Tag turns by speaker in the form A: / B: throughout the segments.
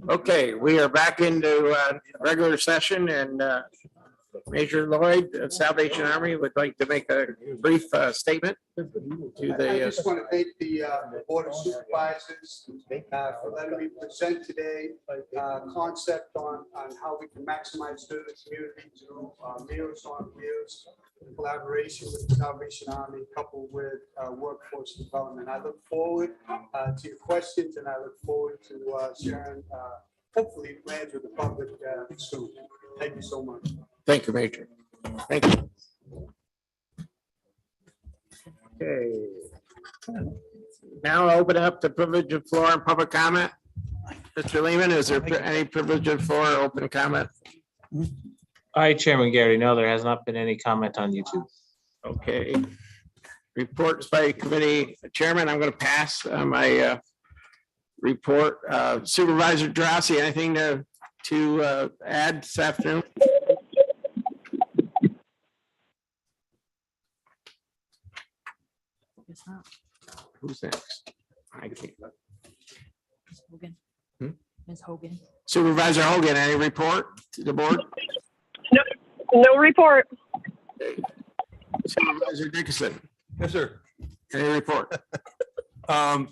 A: Okay, we are back into regular session, and Major Lloyd, Salvation Army, would like to make a brief statement to
B: I
A: the.
B: just want to thank the Board of Supervisors for letting me present today a concept on how we can maximize good in the community through Meals on Wheels, collaboration with the Salvation Army, coupled with workforce development. I look forward to your questions, and I look forward to sharing, hopefully, plans with the public soon. Thank you so much.
A: Thank you, Major. Thank you. Okay. Now I'll open up the privilege of floor and public comment. Mr. Lehman, is there any privilege of floor or open comment?
C: Hi, Chairman Gary. No, there has not been any comment on YouTube.
A: Okay. Reports by committee chairman. I'm going to pass my report. Supervisor Drossi, anything to add this afternoon? Who's next? I think.
D: Hogan.
A: Hmm?
D: Ms. Hogan.
A: Supervisor Hogan, any report to the board?
E: No report.
A: Supervisor Dickinson,
F: Yes, sir.
A: any report?
F: No,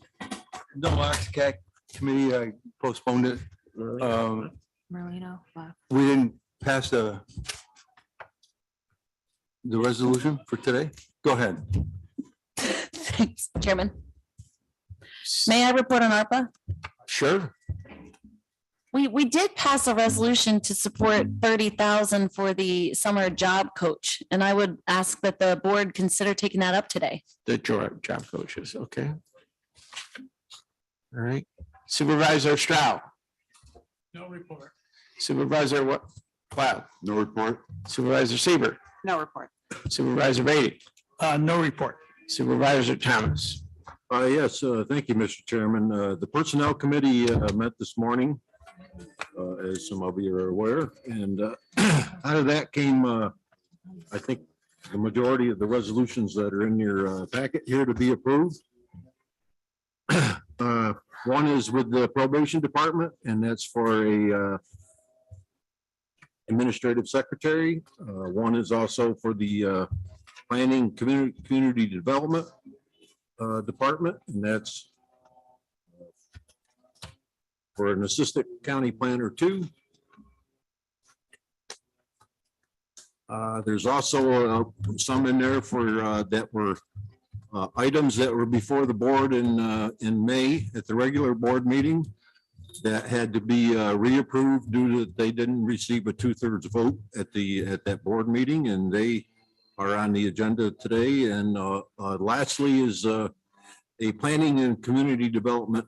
F: CAC committee, I postponed it.
D: Marlino. Left.
F: We didn't pass the resolution for today. Go ahead.
D: Thanks, Chairman. May I report on ARPA?
A: Sure.
D: We did pass a resolution to support 30,000 for the summer job coach, and I would ask that the board consider taking that up today.
A: The job coaches, okay. All right. Supervisor Stroud.
G: No report.
A: Supervisor what? Cloud.
F: No report.
A: Supervisor Seaver.
D: No report.
A: Supervisor Beatty.
G: No report.
A: Supervisor Thomas.
F: Yes, thank you, Mr. Chairman. The Personnel Committee met this morning, as some of you are aware, and out of that came, I think, the majority of the resolutions that are in your packet here to be approved. One is with the probation department, and that's for a administrative secretary. One is also for the planning community development department, and that's for an assistant county planner too. There's also some in there for that were items that were before the board in May at the regular board meeting that had to be reapproved due to they didn't receive a 2/3 vote at that board meeting, and they are on the agenda today. And lastly is a planning and community development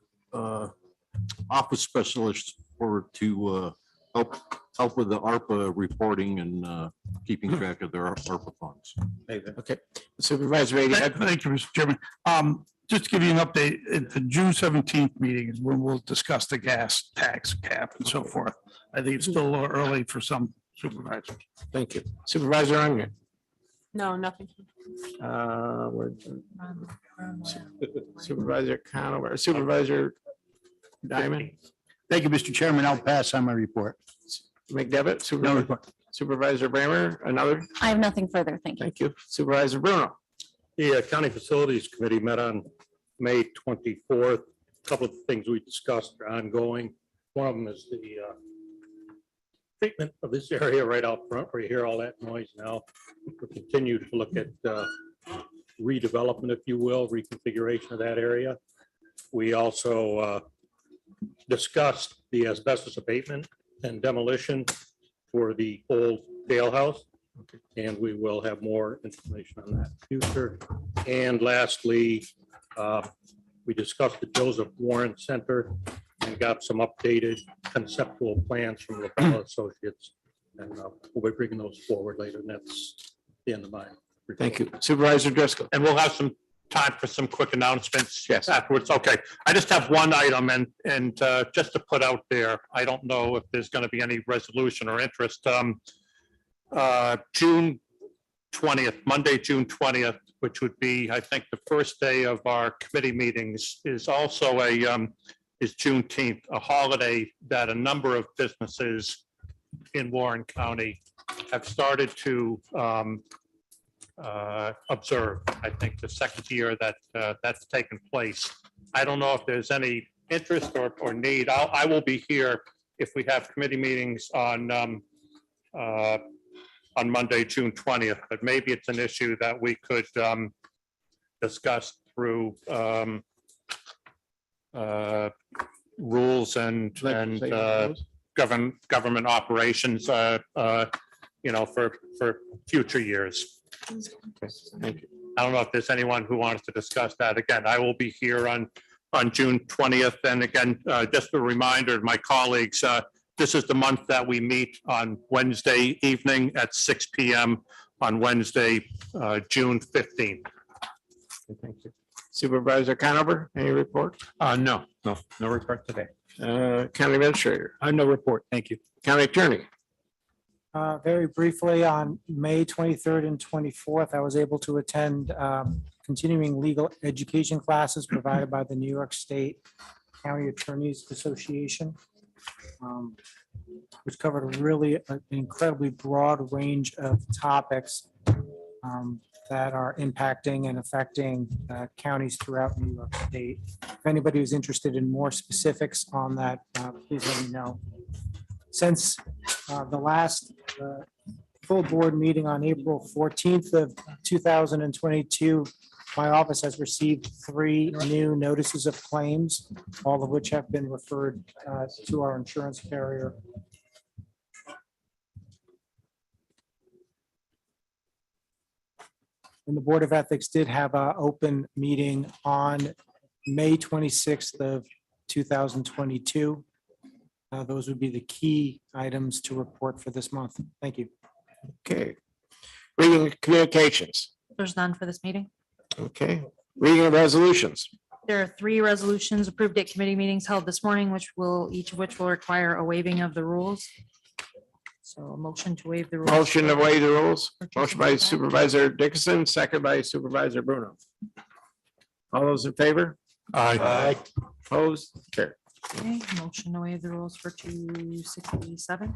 F: office specialist to help with the ARPA reporting and keeping track of their ARPA funds.
A: Okay. Supervisor Beatty.
G: Thank you, Mr. Chairman. Just to give you an update, at the June 17th meeting is when we'll discuss the gas tax cap and so forth. I think it's still a little early for some supervisors.
A: Thank you. Supervisor Onion.
D: No, nothing.
A: Supervisor Conover, Supervisor Diamond.
H: Thank you, Mr. Chairman. I'll pass on my report.
A: McDevitt. Supervisor Brammer, another.
D: I have nothing further. Thank you.
A: Thank you. Supervisor Bruno.
I: The County Facilities Committee met on May 24th. A couple of things we discussed are ongoing. One of them is the treatment of this area right out front where you hear all that noise now. We'll continue to look at redevelopment, if you will, reconfiguration of that area. We also discussed the asbestos abatement and demolition for the old Dale House. And we will have more information on that in the future. And lastly, we discussed the Joseph Warren Center and got some updated conceptual plans from LaBella Associates. And we'll be bringing those forward later. And that's the end of my report.
A: Thank you. Supervisor Driscoll.
J: And we'll have some time for some quick announcements.
A: Yes.
J: Afterwards. Okay. I just have one item and just to put out there, I don't know if there's going to be any resolution or interest. June 20th, Monday, June 20th, which would be, I think, the first day of our committee meetings, is also is Juneteenth, a holiday that a number of businesses in Warren County have started to observe. I think the second year that that's taken place. I don't know if there's any interest or need. I will be here if we have committee meetings on Monday, June 20th, but maybe it's an issue that we could discuss through rules and government operations, for future years.
A: Thank you.
J: I don't know if there's anyone who wants to discuss that. Again, I will be here on June 20th. And again, just a reminder to my colleagues, this is the month that we meet on Wednesday evening at 6 p.m. on Wednesday, June 15th.
A: Thank you. Supervisor Conover, any report?
H: No report today.
A: County Administrator,
H: No report. Thank you.
A: County Attorney.
K: Very briefly, on May 23rd and 24th, I was able to attend continuing legal education classes provided by the New York State County Attorneys Association, which covered an incredibly broad range of topics that are impacting and affecting counties throughout New York State. If anybody who's interested in more specifics on that, please let me know. Since the last full board meeting on April 14th of 2022, my office has received 3 new notices of claims, all of which have been referred to our insurance carrier. And the Board of Ethics did have an open meeting on May 26th of 2022. Those would be the key items to report for this month. Thank you.
A: Okay. Reading of communications.
L: There's none for this meeting.
A: Okay. Reading of resolutions.
L: There are 3 resolutions approved at committee meetings held this morning, each of which will require a waiving of the rules. So a motion to waive the rules.
A: Motion to waive the rules. Motion by Supervisor Dickinson, second by Supervisor Bruno. All those in favor?
J: Aye.
A: Opposed? Carried.
L: Okay, motion to waive the rules for 267.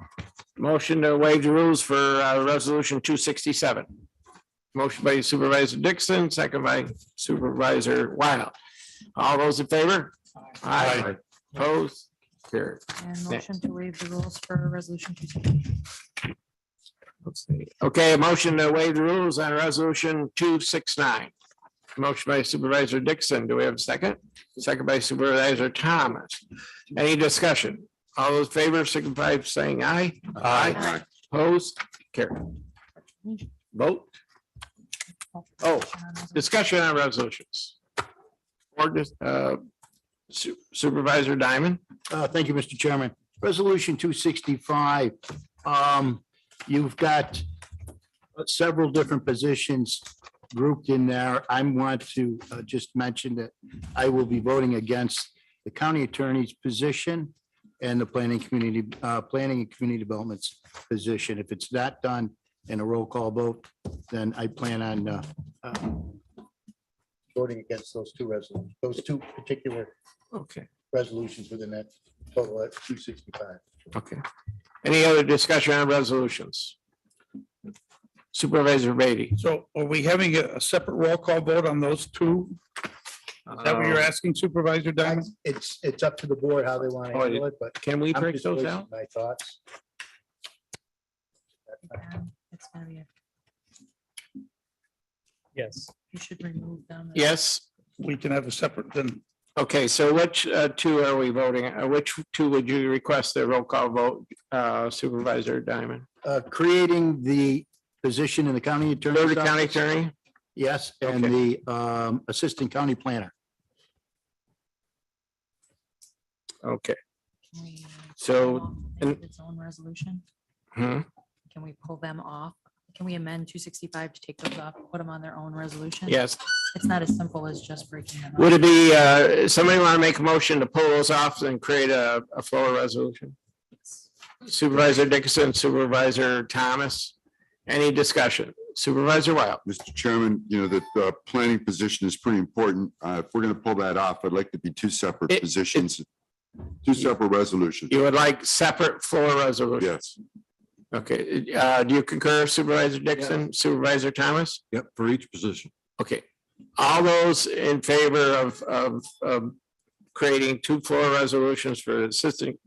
A: Motion to waive the rules for resolution 267. Motion by Supervisor Dixon, second by Supervisor Wild. All those in favor? Aye. Opposed? Carried.
L: And motion to waive the rules for resolution 270.
A: Let's see. Okay, a motion to waive the rules on resolution 269. Motion by Supervisor Dixon. Do we have a second? Second by Supervisor Thomas. Any discussion? All those in favor signify by saying aye. Aye. Opposed? Carried. Vote. Oh, discussion on resolutions. Ordinance, Supervisor Diamond.
H: Thank you, Mr. Chairman. Resolution 265. You've got several different positions grouped in there. I want to just mention that I will be voting against the county attorney's position and the planning and community development's position. If it's not done in a roll call vote, then I plan on voting against those 2 resolutions, those 2 particular
A: Okay.
H: resolutions within that total at 265.
A: Okay. Any other discussion on resolutions? Supervisor Beatty.
G: So are we having a separate roll call vote on those 2? Is that what you're asking Supervisor Diamond?
H: It's up to the board how they want to handle it, but
A: Can we
H: I'm
A: break
H: just
A: those
H: voicing
A: out?
H: my thoughts.
L: It's gonna be
C: Yes.
L: you should remove them.
A: Yes.
G: We can have a separate then.
A: Okay, so which 2 are we voting? Which 2 would you request a roll call vote, Supervisor Diamond?
H: Creating the position in the county attorney.
A: Third County Attorney?
H: Yes, and the assistant county planner.
A: Okay.
L: Can we
A: So,
L: pull off its own resolution?
A: hmm,
L: Can we pull them off? Can we amend 265 to take those off, put them on their own resolution?
A: yes.
L: It's not as simple as just breaking them up.
A: Would it be, somebody want to make a motion to pull those off and create a floor resolution? Supervisor Dickinson, Supervisor Thomas, any discussion? Supervisor Wild.
M: Mr. Chairman, you know, the planning position is pretty important. If we're going to pull that off, I'd like to be two separate positions, two separate resolutions.
A: You would like separate floor resolutions?
M: Yes.
A: Okay, do you concur Supervisor Dixon, Supervisor Thomas?
F: Yep, for each position.
A: Okay, all those in favor of creating two floor resolutions for assistant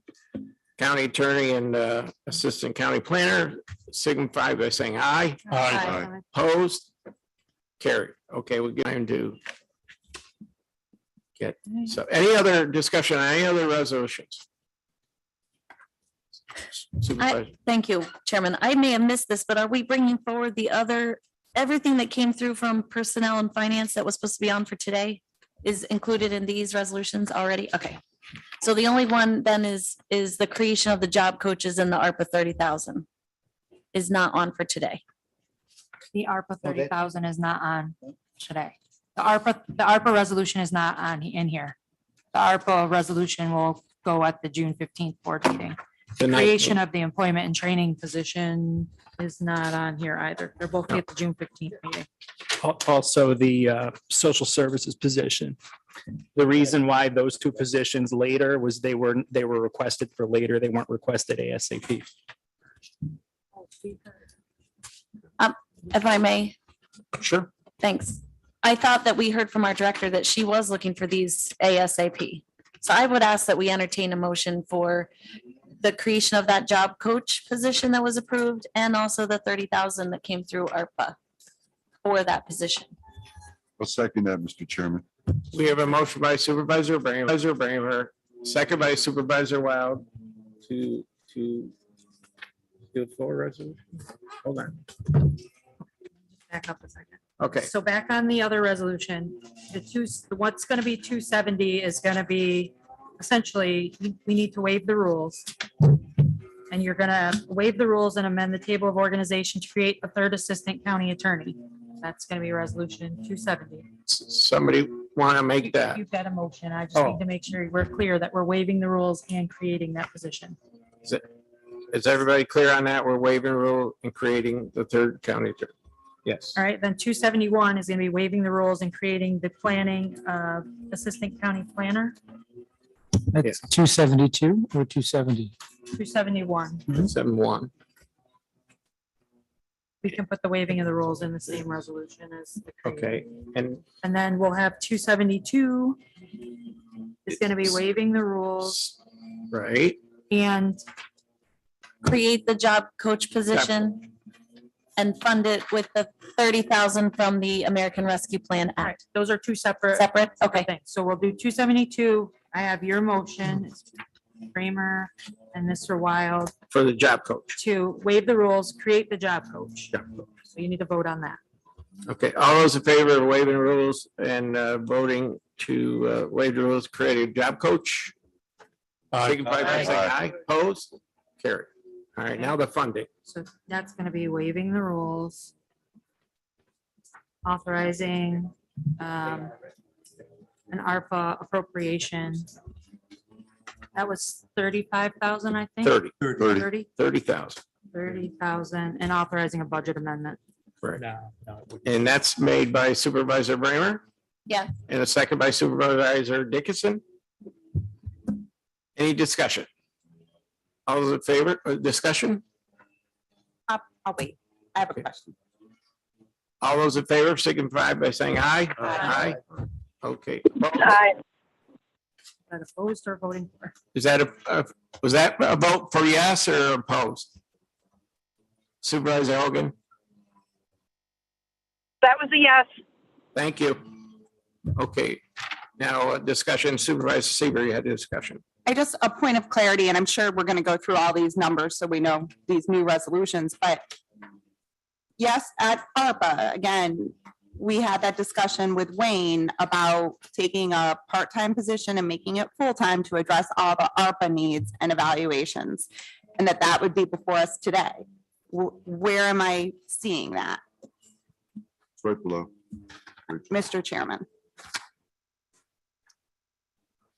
A: county attorney and assistant county planner, signify by saying aye.
J: Aye.
A: Opposed? Carried. Okay, we're going to get, so any other discussion, on any other resolutions? Supervisor.
D: Thank you, Chairman. I may have missed this, but are we bringing forward the other, everything that came through from personnel and finance that was supposed to be on for today is included in these resolutions already? Okay. So the only one then is the creation of the job coaches and the ARPA 30,000 is not on for today.
L: The ARPA 30,000 is not on today. The ARPA resolution is not on in here. The ARPA resolution will go at the June 15th board meeting. The creation of the employment and training position is not on here either. They're both at the June 15th meeting.
N: Also, the social services position. The reason why those two positions later was they were requested for later. They weren't requested ASAP.
D: If I may,
A: Sure.
D: thanks. I thought that we heard from our director that she was looking for these ASAP. So I would ask that we entertain a motion for the creation of that job coach position that was approved and also the 30,000 that came through ARPA for that position.
M: I'll second that, Mr. Chairman.
A: We have a motion by Supervisor Bramer, second by Supervisor Wild to do the floor resolution. Hold on.
L: Back up a second.
A: Okay,
L: So back on the other resolution, what's going to be 270 is going to be essentially, we need to waive the rules. And you're going to waive the rules and amend the table of organization to create a third assistant county attorney. That's going to be resolution 270.
A: somebody want to make that?
L: You've got a motion. I just need to make sure we're clear that we're waiving the rules and creating that position.
A: Is everybody clear on that? We're waiving rule and creating the third county attorney. Yes.
L: All right, then 271 is going to be waiving the rules and creating the planning assistant county planner.
K: That's 272 or 270?
L: 271.
A: 7-1.
L: We can put the waiving of the rules in the same resolution as the
A: Okay, and
L: And then we'll have 272 is going to be waiving the rules
A: right,
L: and
D: Create the job coach position and fund it with the 30,000 from the American Rescue Plan
L: right,
D: Act.
L: those are two separate
D: Separate? Okay.
L: things. So we'll do 272. I have your motion, Kramer and Mr. Wild,
A: for the job coach.
L: to waive the rules, create the job coach. So you need to vote on that.
A: Okay, all those in favor of waiving rules and voting to waive the rules, create a job coach? Signify by saying aye. Opposed? Carry. All right, now the funding.
L: So that's going to be waiving the rules, authorizing an ARPA appropriation. That was 35,000, I think.
A: 30,000.
L: 30,000 and authorizing a budget amendment.
A: Right.
N: No.
A: And that's made by Supervisor Bramer
D: Yeah.
A: and a second by Supervisor Dickinson. Any discussion? All those in favor, discussion?
O: I'll wait. I have a question.
A: All those in favor signify by saying aye.
O: Aye.
A: Okay.
L: Is that opposed or voting for?
A: Is that was that a vote for yes or opposed? Supervisor Hogan,
E: That was a yes.
A: thank you. Okay, now discussion, Supervisor Seaver, you had a discussion.
O: I just, a point of clarity, and I'm sure we're going to go through all these numbers so we know these new resolutions, but yes, at ARPA, again, we had that discussion with Wayne about taking a part-time position and making it full-time to address all the ARPA needs and evaluations, and that would be before us today. Where am I seeing that,
M: It's right below.
O: Mr. Chairman?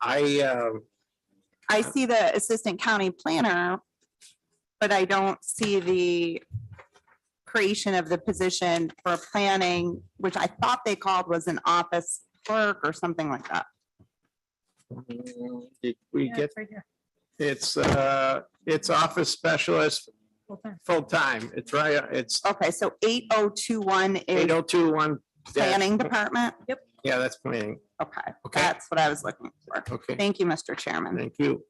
O: I see the assistant county planner, but I don't see the creation of the position for planning, which I thought they called was an office clerk or something like that.
A: Did we get, it's office specialist, full-time. It's right, it's
O: Okay, so 8021 is
A: 8021.
O: planning department?
D: Yep.
A: Yeah, that's planning.
O: Okay,
A: Okay.
O: that's what I was looking for.
A: Okay,
O: Thank you, Mr. Chairman.
A: thank you.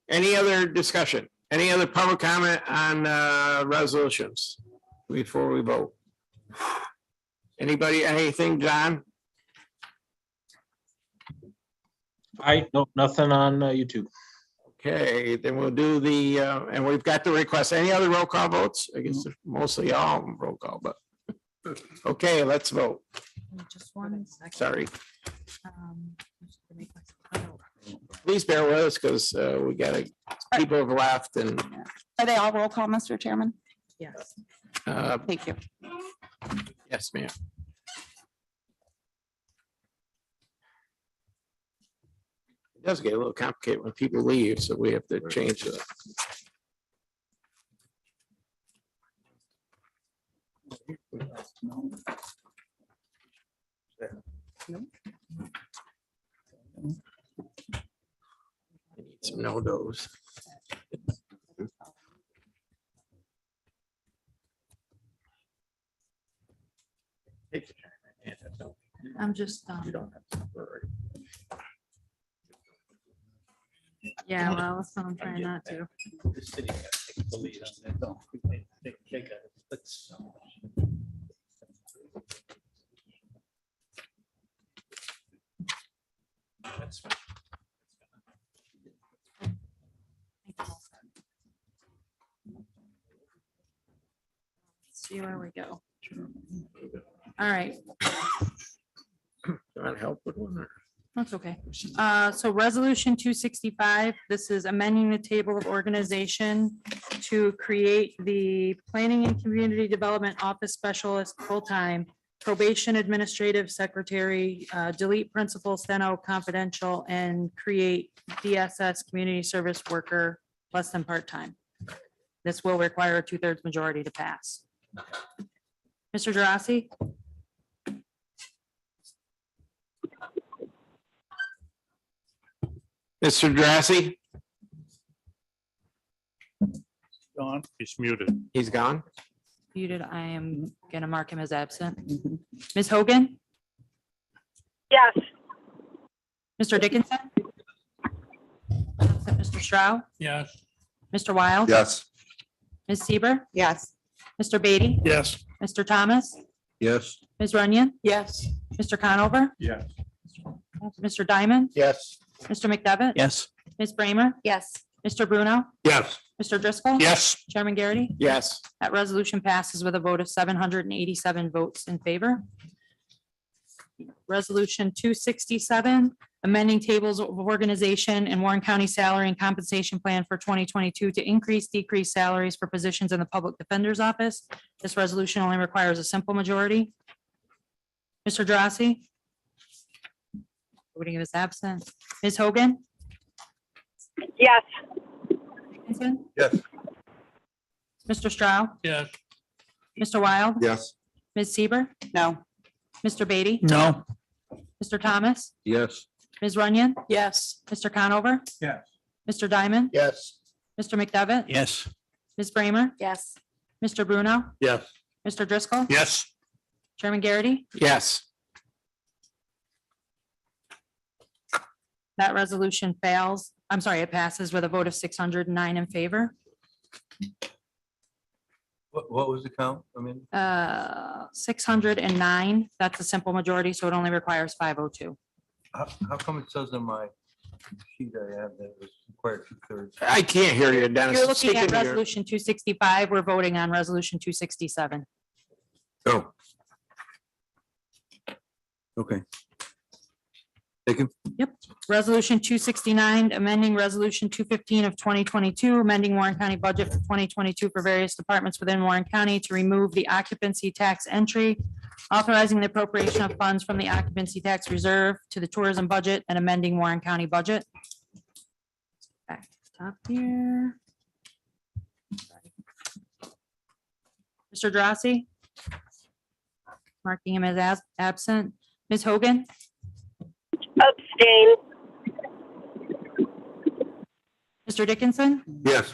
A: Any other discussion? Any other public comment on resolutions before we vote? Anybody, anything, John?
C: Nothing on YouTube.
A: Okay, then we'll do the, and we've got the request. Any other roll call votes? I guess mostly all roll call, but. Okay, let's vote.
D: Just one second.
A: Sorry.
D: Um,
A: Please bear with us because we got people have left and
O: Are they all roll call, Mr. Chairman?
D: Yes.
O: Thank you.
A: yes, ma'am. It does get a little complicated when people leave, so we have to change it. I need some no-dos.
L: I'm just, yeah, well, that's what I'm trying not to. See where we go. All right,
A: You want to help with one? Or?
L: that's okay. So resolution 265, this is amending the table of organization to create the planning and community development office specialist full-time, probation administrative secretary, delete principal steno confidential, and create DSS community service worker less than part-time. This will require a 2/3 majority to pass. Mr. Drossy?
A: Mr. Drassy,
I: Gone.
J: He's muted.
A: he's gone.
L: Muted, I am gonna mark him as absent. Ms. Hogan?
E: Yes.
L: Mr. Dickinson? Absent. Mr. Stroud?
I: Yes.
L: Mr. Wild?
M: Yes.
L: Ms. Seaver?
O: Yes.
L: Mr. Beatty?
G: Yes.
L: Mr. Thomas?
F: Yes.
L: Ms. Runyon?
O: Yes.
L: Mr. Conover?
I: Yes.
L: Mr. Diamond?
H: Yes.
L: Mr. McDevitt?
N: Yes.
L: Ms. Bramer?
O: Yes.
L: Mr. Bruno?
J: Yes.
L: Mr. Driscoll?
J: Yes.
L: Chairman Garrity?
A: Yes.
L: That resolution passes with a vote of 787 votes in favor. Resolution 267, amending tables of organization and Warren County salary and compensation plan for 2022 to decrease salaries for positions in the public defender's office. This resolution only requires a simple majority. Mr. Drossy? Voting is absent. Ms. Hogan?
E: Yes.
L: Dickinson?
F: Yes.
L: Mr. Stroud?
I: Yes.
L: Mr. Wild?
M: Yes.
L: Ms. Seaver?
O: No.
L: Mr. Beatty?
G: No.
L: Mr. Thomas?
F: Yes.
L: Ms. Runyon?
O: Yes.
L: Mr. Conover?
I: Yes.
L: Mr. Diamond?
H: Yes.
L: Mr. McDevitt?
N: Yes.
L: Ms. Bramer?
O: Yes.
L: Mr. Bruno?
I: Yes.
L: Mr. Driscoll?
J: Yes.
L: Chairman Garrity?
A: Yes.
L: That resolution fails. I'm sorry, it passes with a vote of 609 in favor.
F: What was the count? I mean.
L: 609, that's a simple majority, so it only requires 502.
F: How come it says in my sheet I have that was required 2/3?
A: I can't hear you, Dennis.
L: You're looking
A: Speak
L: at
A: into your-
L: resolution 265. We're voting on resolution 267.
F: Oh. Okay. Thank you.
L: Yep. Resolution 269, amending resolution 215 of 2022, amending Warren County budget for 2022 for various departments within Warren County to remove the occupancy tax entry, authorizing the appropriation of funds from the occupancy tax reserve to the tourism budget and amending Warren County budget. Back to the top here. Mr. Drossy? Marking him as absent. Ms. Hogan?
E: Abstain.
L: Mr. Dickinson?
F: Yes.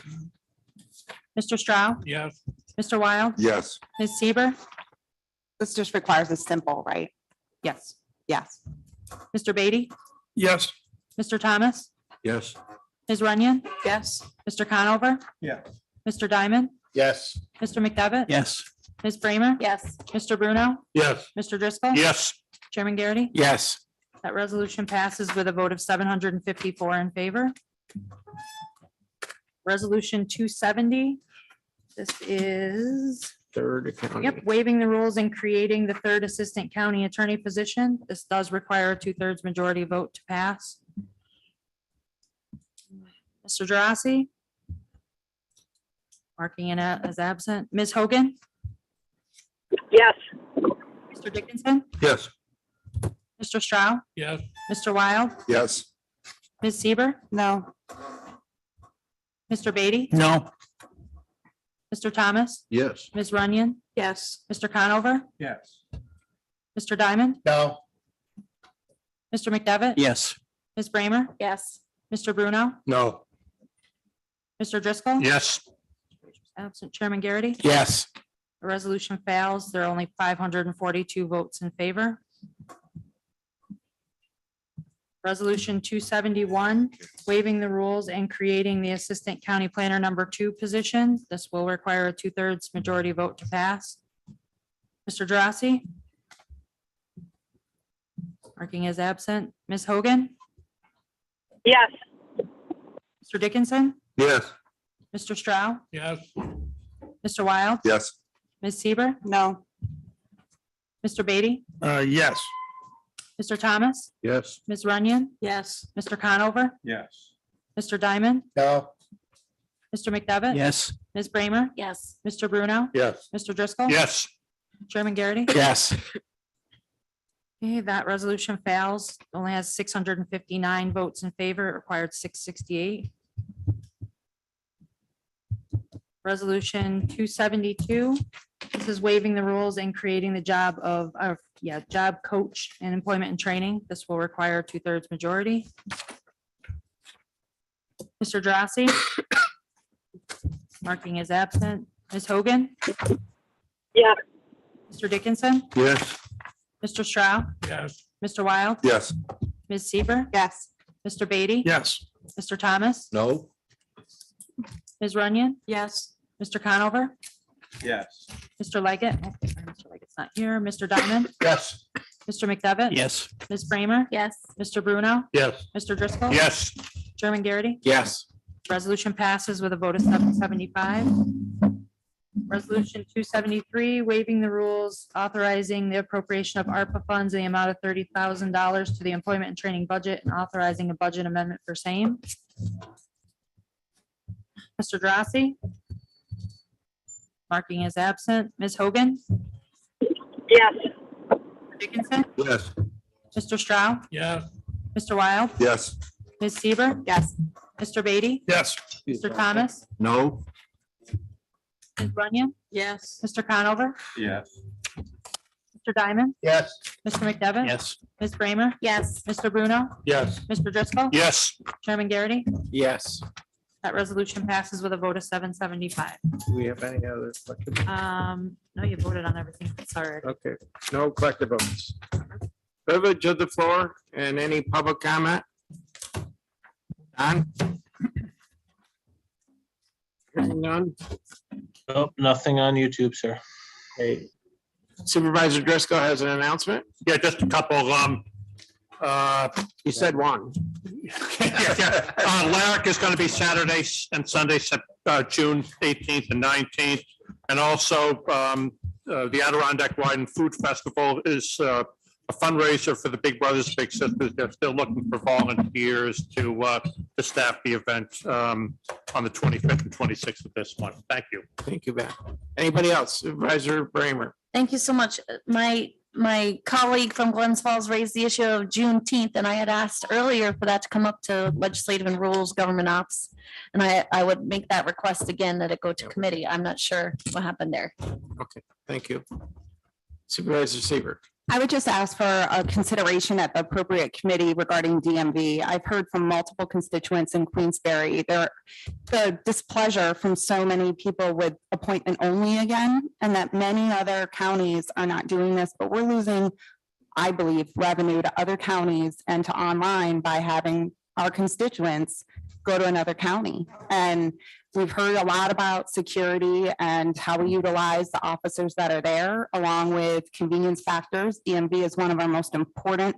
L: Mr. Stroud?
C: Yes.
L: Mr. Wild?
M: Yes.
L: Ms. Seaver?
O: This just requires a simple, right?
L: Yes.
O: Yes.
L: Mr. Beatty?
G: Yes.
L: Mr. Thomas?
F: Yes.
L: Ms. Runyon? Yes. Mr. Conover?
G: Yeah.
L: Mr. Diamond?
H: Yes.
L: Mr. McDevitt?
N: Yes.
L: Ms. Bramer?
D: Yes.
L: Mr. Bruno?
I: Yes.
L: Mr. Driscoll?
J: Yes.
L: Chairman Garrity?
A: Yes.
L: That resolution passes with a vote of 754 in favor. Resolution 270. This is,
A: Third accounting.
L: yep, waiving the rules and creating the third assistant county attorney position. This does require a 2/3 majority vote to pass. Mr. Drossy? Marking it as absent. Ms. Hogan?
E: Yes.
L: Mr. Dickinson?
F: Yes.
L: Mr. Stroud?
C: Yes.
L: Mr. Wild?
M: Yes.
L: Ms. Seaver?
O: No.
L: Mr. Beatty?
G: No.
L: Mr. Thomas?
F: Yes.
L: Ms. Runyon? Yes. Mr. Conover?
G: Yes.
L: Mr. Diamond?
H: No.
L: Mr. McDevitt?
N: Yes.
L: Ms. Bramer?
D: Yes.
L: Mr. Bruno?
I: No.
L: Mr. Driscoll?
J: Yes.
L: Absent Chairman Garrity.
A: Yes.
L: The resolution fails. There are only 542 votes in favor. Resolution 271, waiving the rules and creating the Assistant County Planner number 2 position. This will require a 2/3 majority vote to pass. Mr. Drossy? Marking as absent. Ms. Hogan?
E: Yes.
L: Mr. Dickinson?
F: Yes.
L: Mr. Stroud?
C: Yes.
L: Mr. Wild?
M: Yes.
L: Ms. Seaver?
O: No.
L: Mr. Beatty?
G: Yes.
L: Mr. Thomas?
F: Yes.
L: Ms. Runyon? Yes. Mr. Conover?
G: Yes.
L: Mr. Diamond?
H: No.
L: Mr. McDevitt?
N: Yes.
L: Ms. Bramer?
D: Yes.
L: Mr. Bruno?
I: Yes.
L: Mr. Driscoll?
J: Yes.
L: Chairman Garrity?
A: Yes.
L: Okay, that resolution fails. Only has 659 votes in favor. It required 668. Resolution 272. This is waiving the rules and creating the job of, job coach and employment and training. This will require a 2/3 majority. Mr. Drossy? Marking is absent. Ms. Hogan?
E: Yes.
L: Mr. Dickinson?
F: Yes.
L: Mr. Stroud?
C: Yes.
L: Mr. Wild?
M: Yes.
L: Ms. Seaver?
O: Yes.
L: Mr. Beatty?
G: Yes.
L: Mr. Thomas?
F: No.
L: Ms. Runyon? Yes. Mr. Conover?
G: Yes.
L: Mr. Leggett? Mr. Leggett's not here. Mr. Diamond?
F: Yes.
L: Mr. McDevitt?
N: Yes.
L: Ms. Bramer?
D: Yes.
L: Mr. Bruno?
I: Yes.
L: Mr. Driscoll?
J: Yes.
L: Chairman Garrity?
A: Yes.
L: Resolution passes with a vote of 775. Resolution 273, waiving the rules, authorizing the appropriation of ARPA funds in the amount of $30,000 to the employment and training budget and authorizing a budget amendment for same. Mr. Drossy? Marking is absent. Ms. Hogan?
E: Yes.
L: Mr. Dickinson?
F: Yes.
L: Mr. Stroud?
C: Yes.
L: Mr. Wild?
M: Yes.
L: Ms. Seaver?
O: Yes.
L: Mr. Beatty?
G: Yes.
L: Mr. Thomas?
F: No.
L: Ms. Runyon? Yes. Mr. Conover?
G: Yes.
L: Mr. Diamond?
H: Yes.
L: Mr. McDevitt?
N: Yes.
L: Ms. Bramer?
D: Yes.
L: Mr. Bruno?
I: Yes.
L: Mr. Driscoll?
J: Yes.
L: Chairman Garrity?
A: Yes.
L: That resolution passes with a vote of 775.
A: Do we have any other collective?
L: No, you voted on everything. Sorry.
A: Okay, no collective votes. Privilege of the floor and any public comment? On? Hearing none.
C: Nope, nothing on YouTube, sir.
A: Okay. Supervisor Driscoll has an announcement.
J: Yeah, just a couple,
A: You said one.
J: Lyric is going to be Saturday and Sunday, June 18th and 19th. And also the Adirondack Wine and Food Festival is a fundraiser for the Big Brothers Big Sisters. They're still looking for volunteers to staff the event on the 25th and 26th of this month. Thank you.
A: Thank you, Beth. Anybody else? Supervisor Bramer.
D: Thank you so much. My my colleague from Glens Falls raised the issue of Juneteenth, and I had asked earlier for that to come up to legislative and rules, government ops. And I would make that request again, that it go to committee. I'm not sure what happened there.
A: Okay, thank you. Supervisor Seaver.
O: I would just ask for a consideration at the appropriate committee regarding DMV. I've heard from multiple constituents in Queensberry, the displeasure from so many people with appointment only again, and that many other counties are not doing this, but we're losing, I believe, revenue to other counties and to online by having our constituents go to another county. And we've heard a lot about security and how we utilize the officers that are there, along with convenience factors. DMV is one of our most important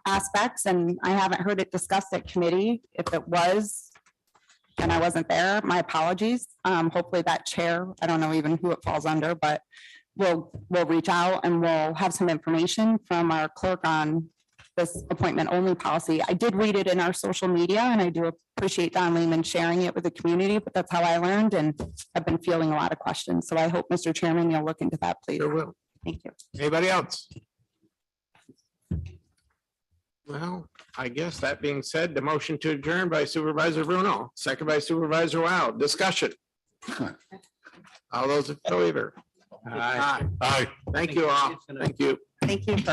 O: aspects, and I haven't heard it discussed at committee. If it was, and I wasn't there, my apologies. Hopefully that chair, I don't know even who it falls under, but we'll reach out and we'll have some information from our clerk on this appointment only policy. I did read it in our social media, and I do appreciate Don Lehman sharing it with the community, but that's how I learned, and I've been fielding a lot of questions. So I hope, Mr. Chairman, you'll look into that, please.
A: Sure will.
O: Thank you.
A: Anybody else? Well, I guess that being said, the motion to adjourn by Supervisor Bruno, second by Supervisor Wild. Discussion. All those in favor? Aye.
J: Aye.
A: Thank you all. Thank you.
O: Thank you for